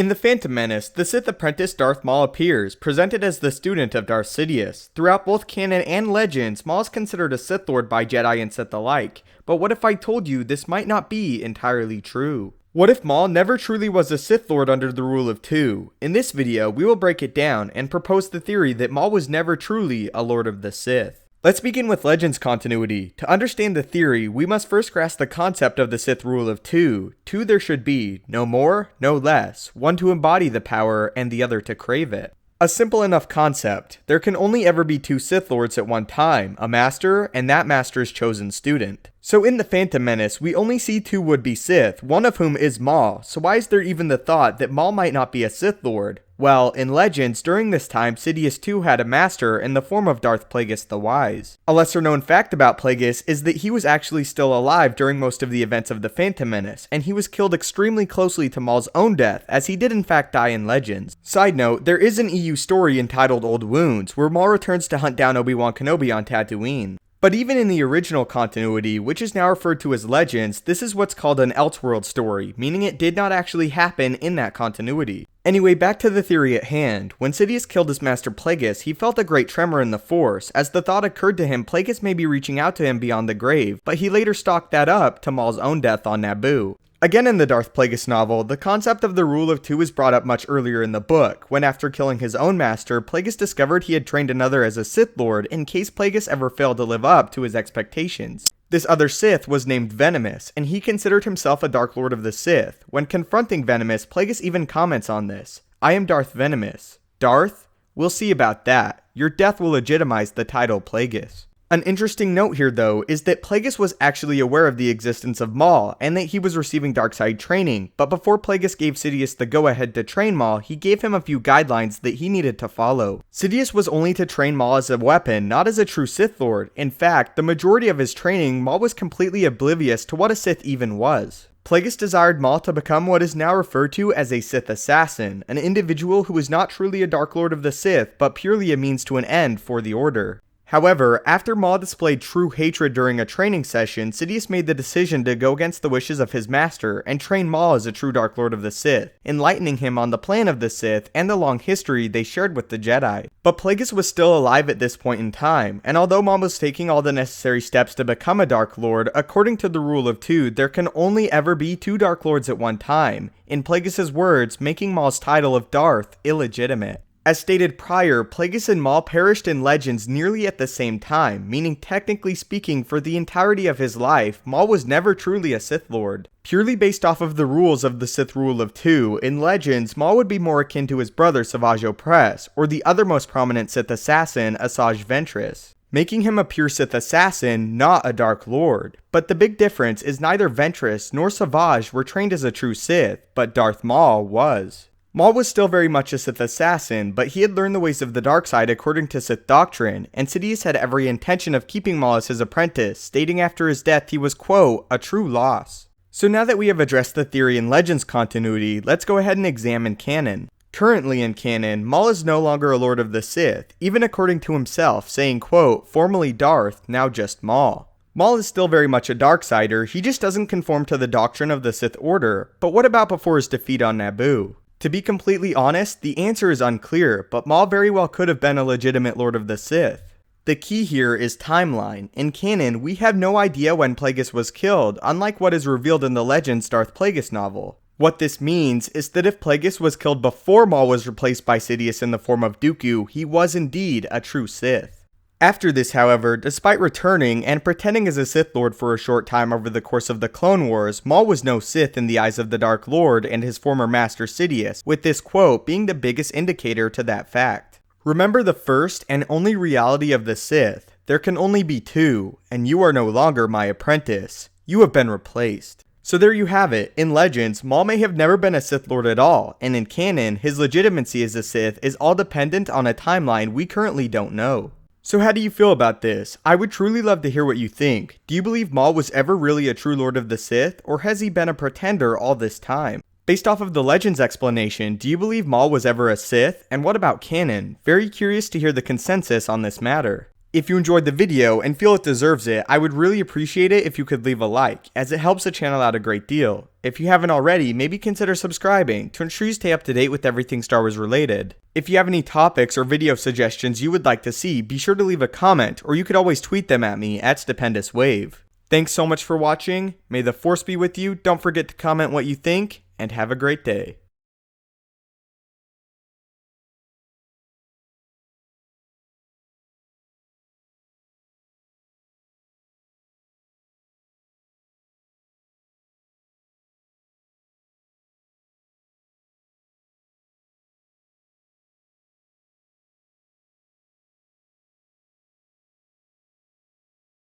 In The Phantom Menace, the Sith apprentice Darth Maul appears, presented as the student of Darth Sidious. Throughout both canon and legends, Maul is considered a Sith Lord by Jedi and Sith alike. But what if I told you this might not be entirely true? What if Maul never truly was a Sith Lord under the rule of two? In this video, we will break it down and propose the theory that Maul was never truly a Lord of the Sith. Let's begin with Legends continuity. To understand the theory, we must first grasp the concept of the Sith rule of two. Two there should be, no more, no less, one to embody the power and the other to crave it. A simple enough concept. There can only ever be two Sith Lords at one time, a master and that master's chosen student. So in The Phantom Menace, we only see two would-be Sith, one of whom is Maul, so why is there even the thought that Maul might not be a Sith Lord? Well, in Legends, during this time, Sidious too had a master in the form of Darth Plagueis the Wise. A lesser known fact about Plagueis is that he was actually still alive during most of the events of The Phantom Menace, and he was killed extremely closely to Maul's own death, as he did in fact die in Legends. Side note, there is an EU story entitled Old Wounds, where Maul returns to hunt down Obi-Wan Kenobi on Tatooine. But even in the original continuity, which is now referred to as Legends, this is what's called an Elseworld story, meaning it did not actually happen in that continuity. Anyway, back to the theory at hand. When Sidious killed his master Plagueis, he felt a great tremor in the Force, as the thought occurred to him Plagueis may be reaching out to him beyond the grave, but he later stalked that up to Maul's own death on Naboo. Again in the Darth Plagueis novel, the concept of the rule of two is brought up much earlier in the book, when after killing his own master, Plagueis discovered he had trained another as a Sith Lord in case Plagueis ever failed to live up to his expectations. This other Sith was named Venomous, and he considered himself a Dark Lord of the Sith. When confronting Venomous, Plagueis even comments on this. "I am Darth Venomous." Darth? We'll see about that. Your death will legitimize the title Plagueis. An interesting note here though is that Plagueis was actually aware of the existence of Maul and that he was receiving darkside training, but before Plagueis gave Sidious the go-ahead to train Maul, he gave him a few guidelines that he needed to follow. Sidious was only to train Maul as a weapon, not as a true Sith Lord. In fact, the majority of his training, Maul was completely oblivious to what a Sith even was. Plagueis desired Maul to become what is now referred to as a Sith Assassin, an individual who was not truly a Dark Lord of the Sith, but purely a means to an end for the Order. However, after Maul displayed true hatred during a training session, Sidious made the decision to go against the wishes of his master and train Maul as a true Dark Lord of the Sith, enlightening him on the plan of the Sith and the long history they shared with the Jedi. But Plagueis was still alive at this point in time, and although Maul was taking all the necessary steps to become a Dark Lord, according to the rule of two, there can only ever be two Dark Lords at one time, in Plagueis' words, making Maul's title of Darth illegitimate. As stated prior, Plagueis and Maul perished in Legends nearly at the same time, meaning technically speaking for the entirety of his life, Maul was never truly a Sith Lord. Purely based off of the rules of the Sith Rule of Two, in Legends, Maul would be more akin to his brother Savage Opress, or the other most prominent Sith Assassin, Asajj Ventress, making him a pure Sith Assassin, not a Dark Lord. But the big difference is neither Ventress nor Savage were trained as a true Sith, but Darth Maul was. Maul was still very much a Sith Assassin, but he had learned the ways of the dark side according to Sith doctrine, and Sidious had every intention of keeping Maul as his apprentice, stating after his death he was, quote, a true loss. So now that we have addressed the theory in Legends continuity, let's go ahead and examine canon. Currently in canon, Maul is no longer a Lord of the Sith, even according to himself, saying, quote, formerly Darth, now just Maul. Maul is still very much a Darksider, he just doesn't conform to the doctrine of the Sith Order. But what about before his defeat on Naboo? To be completely honest, the answer is unclear, but Maul very well could have been a legitimate Lord of the Sith. The key here is timeline. In canon, we have no idea when Plagueis was killed, unlike what is revealed in the Legends Darth Plagueis novel. What this means is that if Plagueis was killed before Maul was replaced by Sidious in the form of Dooku, he was indeed a true Sith. After this, however, despite returning and pretending as a Sith Lord for a short time over the course of the Clone Wars, Maul was no Sith in the eyes of the Dark Lord and his former master Sidious, with this quote being the biggest indicator to that fact. Remember the first and only reality of the Sith. There can only be two, and you are no longer my apprentice. You have been replaced. So there you have it. In Legends, Maul may have never been a Sith Lord at all, and in canon, his legitimacy as a Sith is all dependent on a timeline we currently don't know. So how do you feel about this? I would truly love to hear what you think. Do you believe Maul was ever really a true Lord of the Sith, or has he been a pretender all this time? Based off of the Legends explanation, do you believe Maul was ever a Sith? And what about canon? Very curious to hear the consensus on this matter. If you enjoyed the video and feel it deserves it, I would really appreciate it if you could leave a like, as it helps the channel out a great deal. If you haven't already, maybe consider subscribing to ensure you stay up to date with everything Star Wars related. If you have any topics or video suggestions you would like to see, be sure to leave a comment, or you could always tweet them at me at StupendousWave. Thanks so much for watching, may the Force be with you, don't forget to comment what you think, and have a great day.